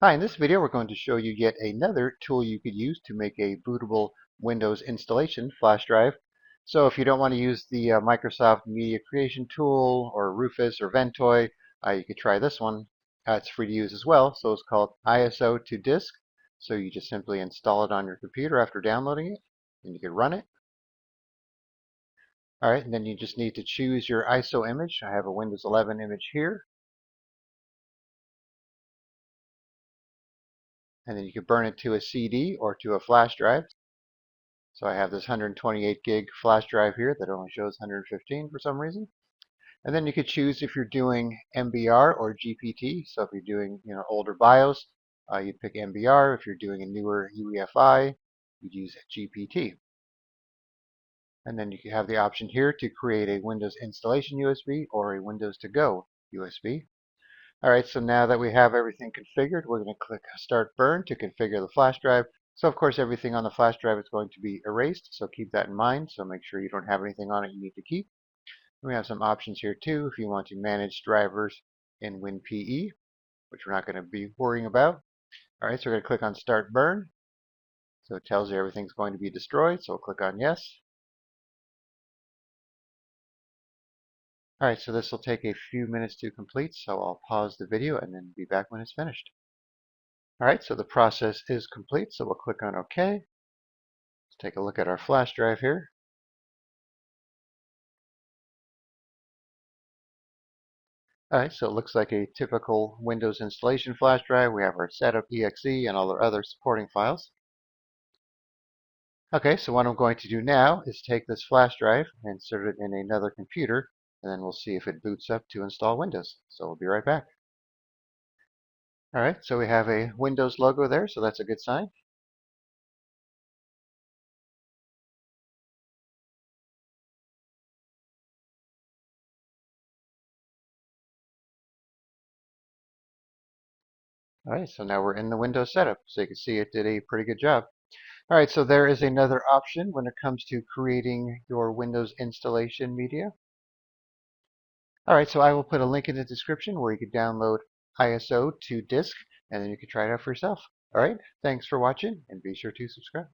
Hi, in this video we're going to show you yet another tool you could use to make a bootable Windows installation flash drive. So if you don't want to use the Microsoft Media Creation Tool or Rufus or Ventoy, you could try this one. It's free to use as well, so it's called ISO2Disk. So you just simply install it on your computer after downloading it, and you can run it. All right, and then you just need to choose your ISO image. I have a Windows 11 image here. And then you can burn it to a CD or to a flash drive. So I have this 128 gig flash drive here that only shows 115 for some reason. And then you could choose if you're doing MBR or GPT. So if you're doing older BIOS, you'd pick MBR. If you're doing a newer UEFI, you'd use GPT. And then you can have the option here to create a Windows installation USB or a Windows to go USB. All right, so now that we have everything configured, we're going to click Start Burn to configure the flash drive. So of course everything on the flash drive is going to be erased, so keep that in mind. So make sure you don't have anything on it you need to keep. We have some options here too if you want to manage drivers in winpe, which we're not going to be worrying about. All right, so we're going to click on Start Burn. So it tells you everything's going to be destroyed, so we'll click on Yes. All right, so this will take a few minutes to complete, so I'll pause the video and then be back when it's finished. All right, so the process is complete, so we'll click on OK. Let's take a look at our flash drive here. All right, so it looks like a typical Windows installation flash drive. We have our setup.exe and all our other supporting files. Okay, so what I'm going to do now is take this flash drive and insert it in another computer, and then we'll see if it boots up to install Windows. So we'll be right back. All right, so we have a Windows logo there, so that's a good sign. All right, so now we're in the Windows setup, so you can see it did a pretty good job. All right, so there is another option when it comes to creating your Windows installation media. All right, so I will put a link in the description where you can download ISO2Disk, and then you can try it out for yourself. All right, thanks for watching, and be sure to subscribe.